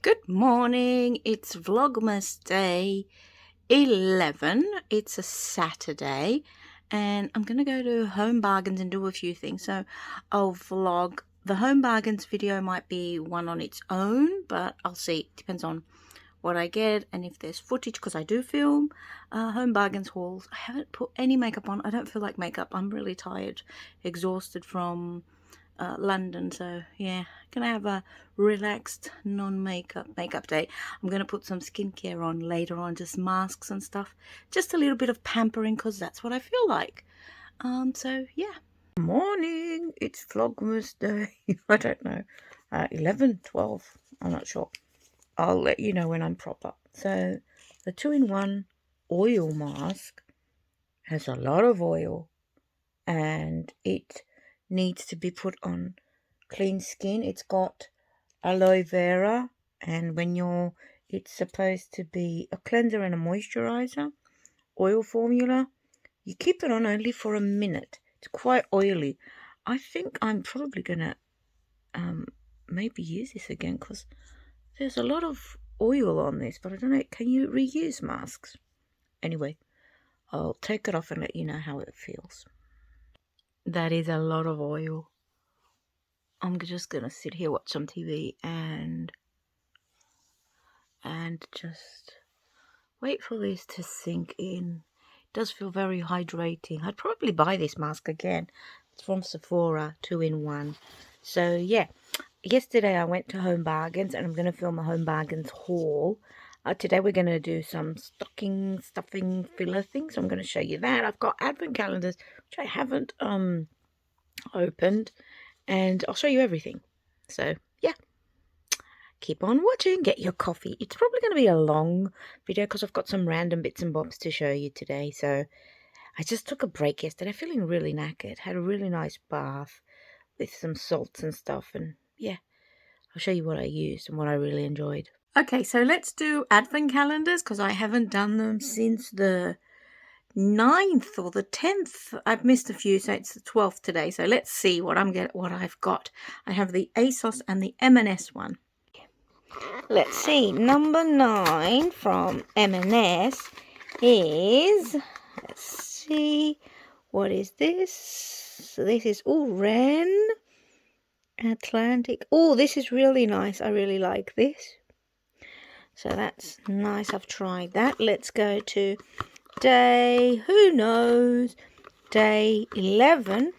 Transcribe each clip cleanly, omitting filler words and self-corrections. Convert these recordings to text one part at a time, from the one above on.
Good morning, it's Vlogmas day 11. It's a Saturday and I'm going to go to Home Bargains and do a few things. So I'll vlog. The Home Bargains video might be one on its own, but I'll see. It depends on what I get and if there's footage, because I do film Home Bargains hauls. I haven't put any makeup on. I don't feel like makeup. I'm really tired, exhausted from London, so yeah, gonna have a relaxed makeup day. I'm gonna put some skincare on later on, just masks and stuff, just a little bit of pampering because that's what I feel like. So yeah, morning, it's Vlogmas day. I don't know, 11, 12, I'm not sure. I'll let you know when I'm proper. So the 2-in-1 oil mask has a lot of oil and it needs to be put on clean skin. It's got aloe vera, and it's supposed to be a cleanser and a moisturizer oil formula. You keep it on only for a minute. It's quite oily. I think I'm probably gonna maybe use this again because there's a lot of oil on this, but I don't know, can you reuse masks? Anyway, I'll take it off and let you know how it feels. That is a lot of oil. I'm just gonna sit here, watch some TV and just wait for this to sink in. It does feel very hydrating. I'd probably buy this mask again. It's from Sephora, 2-in-1. So yeah, yesterday I went to Home Bargains and I'm gonna film a Home Bargains haul. Today we're gonna do some stocking stuffing filler things. So I'm gonna show you that. I've got advent calendars which I haven't opened, and I'll show you everything. So yeah, keep on watching, get your coffee. It's probably going to be a long video because I've got some random bits and bobs to show you today. So I just took a break yesterday, feeling really knackered. Had a really nice bath with some salts and stuff, and yeah, I'll show you what I used and what I really enjoyed. Okay, so let's do advent calendars because I haven't done them since the 9th or the 10th. I've missed a few, so it's the 12th today. So let's see what I've got. I have the ASOS and the M&S one. Let's see, number 9 from M&S is, let's see, what is this? So this is Ren Atlantic. Oh, this is really nice. I really like this. So that's nice. I've tried that. Let's go to day, who knows, day 11.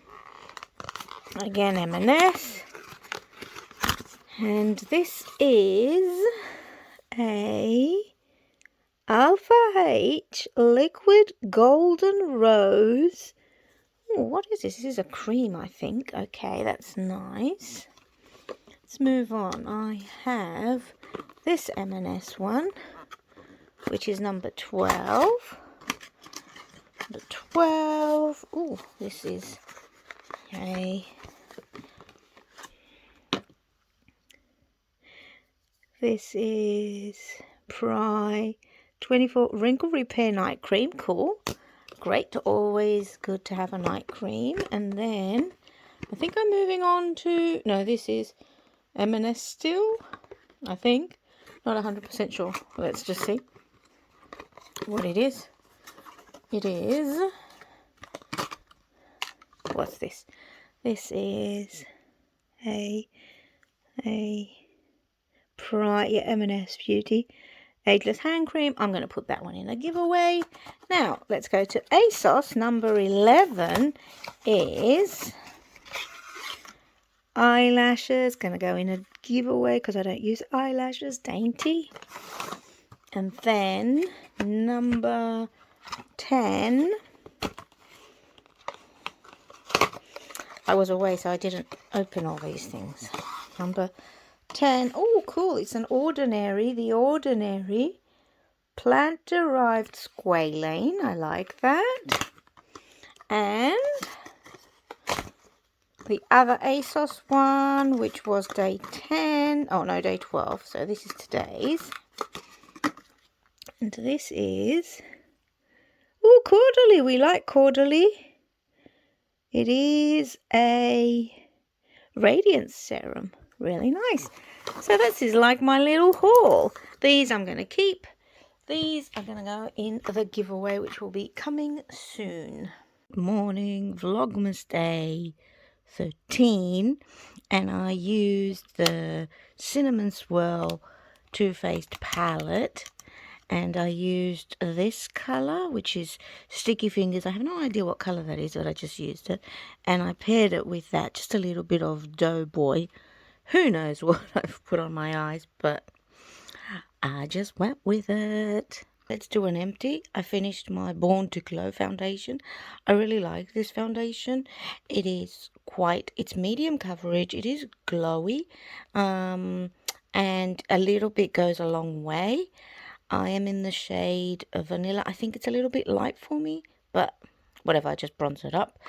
Again, M&S. And this is a Alpha H Liquid Golden Rose. Oh, what is this? This is a cream, I think. Okay, that's nice. Let's move on. I have this M&S one, which is number 12. Number 12. Oh, this is a... This is Pri 24 Wrinkle Repair Night Cream. Cool. Great. Always good to have a night cream. And then I think I'm moving on to... No, this is M&S still, I think. Not 100% sure. Let's just see what it is. It is... What's this? This is a M&S Beauty Ageless Hand Cream. I'm going to put that one in a giveaway. Now, let's go to ASOS. Number 11 is eyelashes. Going to go in a giveaway because I don't use eyelashes. Dainty. And then number 10. I was away, so I didn't open all these things. Number 10. Oh, cool. It's an Ordinary. The Ordinary plant-derived squalane. I like that. And the other ASOS one, which was day 10. Oh, no, day 12. So this is today's. And this is... Oh, Caudalie. We like Caudalie. It is a Radiance serum. Really nice. So this is like my little haul. These I'm going to keep. These are going to go in the giveaway, which will be coming soon. Morning, Vlogmas Day 13. And I used the Cinnamon Swirl Too Faced palette. And I used this colour, which is Sticky Fingers. I have no idea what colour that is, but I just used it. And I paired it with that, just a little bit of Doughboy. Who knows what I've put on my eyes, but I just went with it. Let's do an empty. I finished my Born to Glow foundation. I really like this foundation. It's medium coverage. It is glowy, and a little bit goes a long way. I am in the shade of Vanilla. I think it's a little bit light for me, but whatever, I just bronze it up.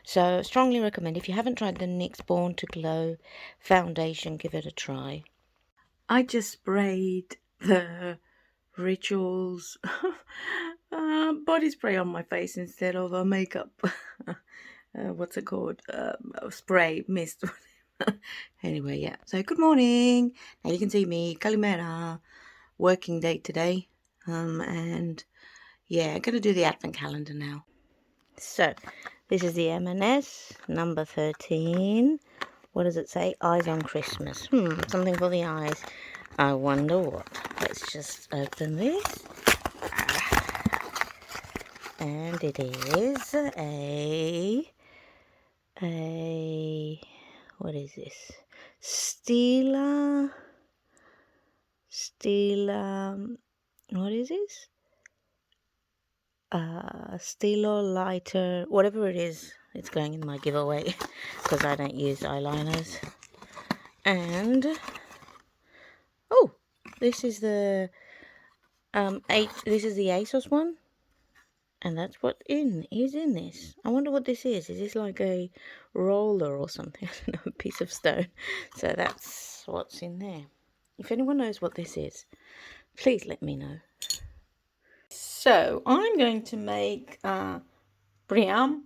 So strongly recommend. If you haven't tried the NYX Born to Glow foundation, give it a try. I just sprayed the Rituals body spray on my face instead of a makeup what's it called, spray mist. Anyway, yeah, so good morning. Now you can see me, Kalimera, working day today, and yeah, I'm gonna do the advent calendar now. So this is the M&S number 13. What does it say? Eyes on Christmas. Something for the eyes. I wonder what. Let's just open this. And it is what is this? Stila, what is this? Stilo lighter, whatever it is, it's going in my giveaway because I don't use eyeliners. And oh, this is the this is the ASOS one, and that's what is in this. I wonder what this is. Is this like a roller or something? I don't know, a piece of stone. So that's what's in there. If anyone knows what this is, please let me know. So I'm going to make briam,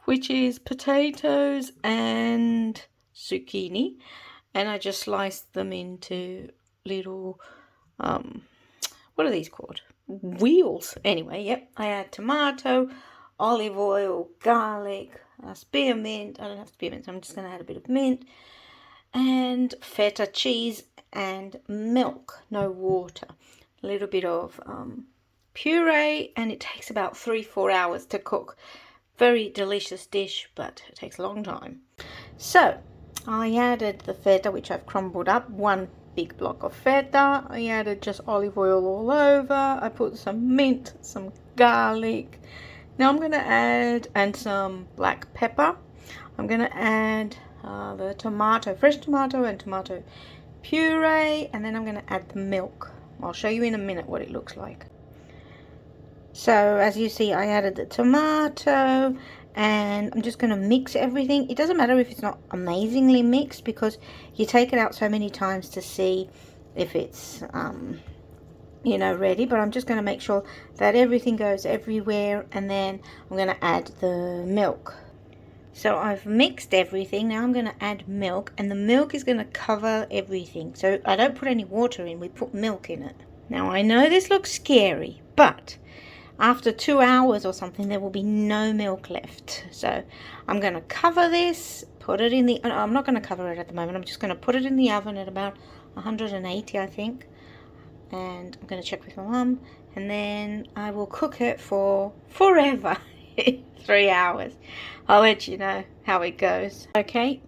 which is potatoes and zucchini, and I just sliced them into little what are these called? Wheels. Anyway, yep, I add tomato, olive oil, garlic, spearmint. I don't have spearmint, so I'm just going to add a bit of mint, and feta cheese and milk, no water, a little bit of puree, and it takes about 3-4 hours to cook. Very delicious dish, but it takes a long time. So I added the feta, which I've crumbled up, one big block of feta. I added just olive oil all over. I put some mint, some garlic. Now I'm going to add, and some black pepper. I'm going to add the tomato, fresh tomato and tomato puree, and then I'm going to add the milk. I'll show you in a minute what it looks like. So as you see, I added the tomato, and I'm just going to mix everything. It doesn't matter if it's not amazingly mixed, because you take it out so many times to see if it's you know, ready. But I'm just going to make sure that everything goes everywhere, and then I'm going to add the milk. So I've mixed everything. Now I'm going to add milk, and the milk is going to cover everything. So I don't put any water in, we put milk in it. Now I know this looks scary, but after 2 hours or something, there will be no milk left. So I'm going to cover this, put it in the, I'm not going to cover it at the moment. I'm just going to put it in the oven at about 180, I think. And I'm going to check with my mum, and then I will cook it for forever. 3 hours. I'll let you know how it goes. Okay,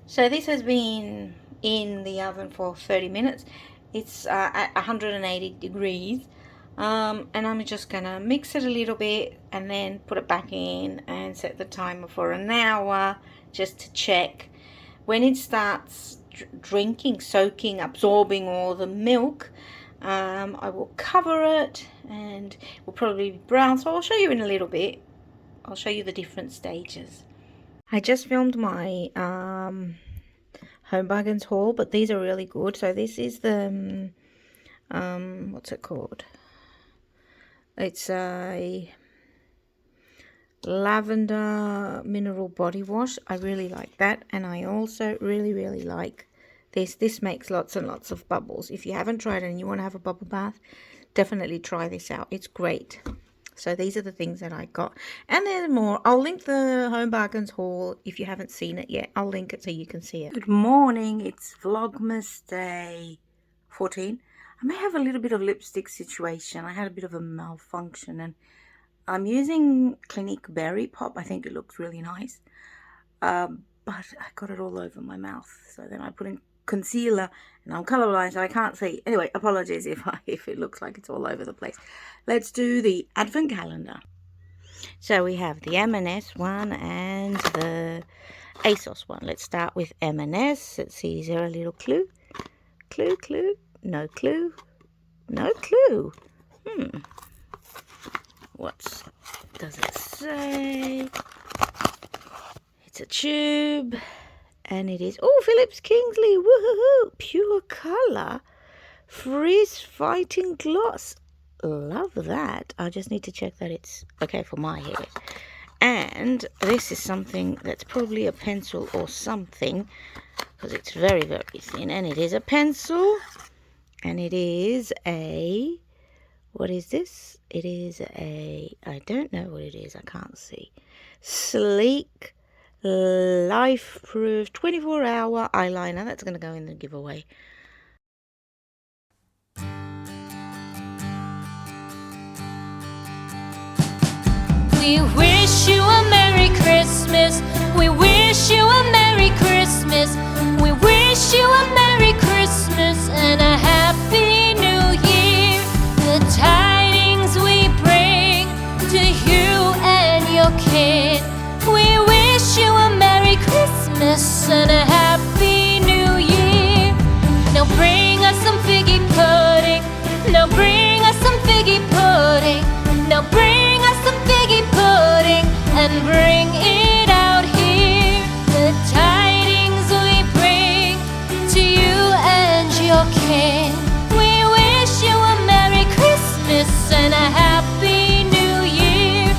so this has been in the oven for 30 minutes. It's at 180 degrees. And I'm just gonna mix it a little bit and then put it back in and set the timer for an hour just to check. When it starts drinking, soaking, absorbing all the milk, I will cover it, and it will probably be brown, so I'll show you in a little bit. I'll show you the different stages. I just filmed my Home Bargains haul, but these are really good. So this is the what's it called? It's a lavender mineral body wash. I really like that, and I also really like This makes lots and lots of bubbles. If you haven't tried it and you want to have a bubble bath, definitely try this out. It's great. So these are the things that I got. And there's more. I'll link the Home Bargains haul if you haven't seen it yet. I'll link it so you can see it. Good morning. It's Vlogmas day 14. I may have a little bit of lipstick situation. I had a bit of a malfunction and I'm using Clinique Berry Pop. I think it looks really nice. But I got it all over my mouth. So then I put in concealer and I'm colorblind, so I can't see. Anyway, apologies if it looks like it's all over the place. Let's do the advent calendar. So we have the M&S one and the ASOS one. Let's start with M&S. Let's see, is there a little clue? Clue? No clue. No clue. What does it say? It's a tube. And it is, oh, Phillips Kingsley, woohoo, pure colour, frizz fighting gloss. Love that. I just need to check that it's okay for my hair. And this is something that's probably a pencil or something, because it's very, very thin. And it is a pencil. And it is a, what is this? It is a, I don't know what it is. I can't see. Sleek, life-proof 24-hour eyeliner. That's going to go in the giveaway. We wish you a Merry Christmas. We wish you a Merry Christmas. We wish you a Merry Christmas and a Happy New Year. The tidings we bring to you and your kid. We wish you a Merry Christmas and a Happy New Year. Now bring us some figgy pudding. Now bring us some figgy pudding. Now bring us some figgy pudding and bring it out here. The tidings we bring to you and your kin. We wish you a Merry Christmas and a Happy New Year.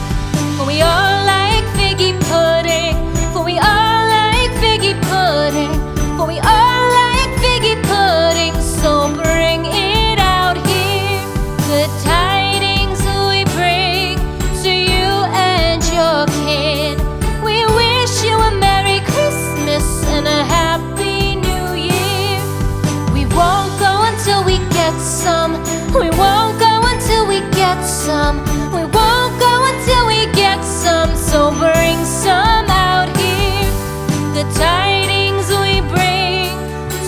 For we all like figgy pudding. For we all like figgy pudding. For we all like figgy pudding. So bring it out here. The tidings we bring to you and your kid. We wish you a Merry Christmas and a Happy New Year. We won't go until we get some. We won't go until we get some. We won't go until we get some. So bring some out here. The tidings we bring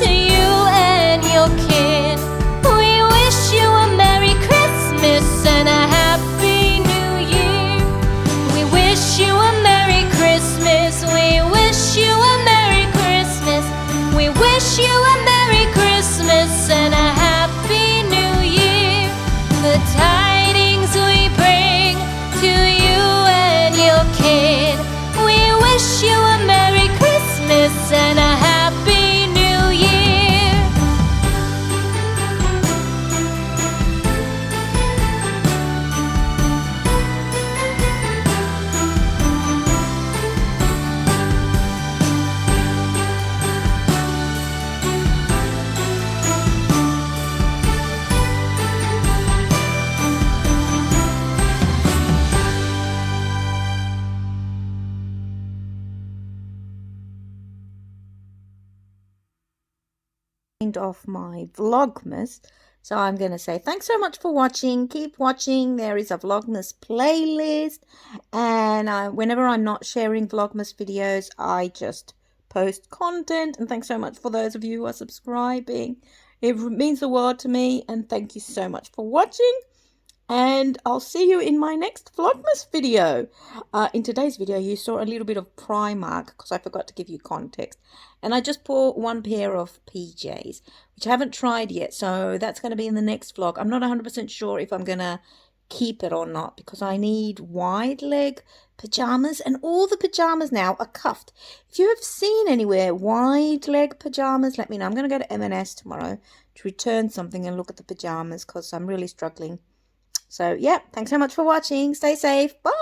to you and your kid. We wish you a Merry Christmas and a Happy New Year. We wish you a Merry Christmas. We wish you a Merry Christmas. We wish you a Merry Christmas and a Happy New Year. The tidings we bring to you and your kid. We wish you a Merry Christmas and a Happy New Year. Off my Vlogmas, so I'm going to say thanks so much for watching. Keep watching. There is a Vlogmas playlist, and whenever I'm not sharing Vlogmas videos, I just post content. And thanks so much for those of you who are subscribing. It means the world to me, and thank you so much for watching. And I'll see you in my next Vlogmas video. In today's video, you saw a little bit of Primark because I forgot to give you context. And I just bought one pair of PJs, which I haven't tried yet. So that's going to be in the next vlog. I'm not 100% sure if I'm going to keep it or not because I need wide leg pajamas. And all the pajamas now are cuffed. If you have seen anywhere wide leg pajamas, let me know. I'm going to go to M&S tomorrow to return something and look at the pajamas because I'm really struggling. So, yeah, thanks so much for watching. Stay safe. Bye.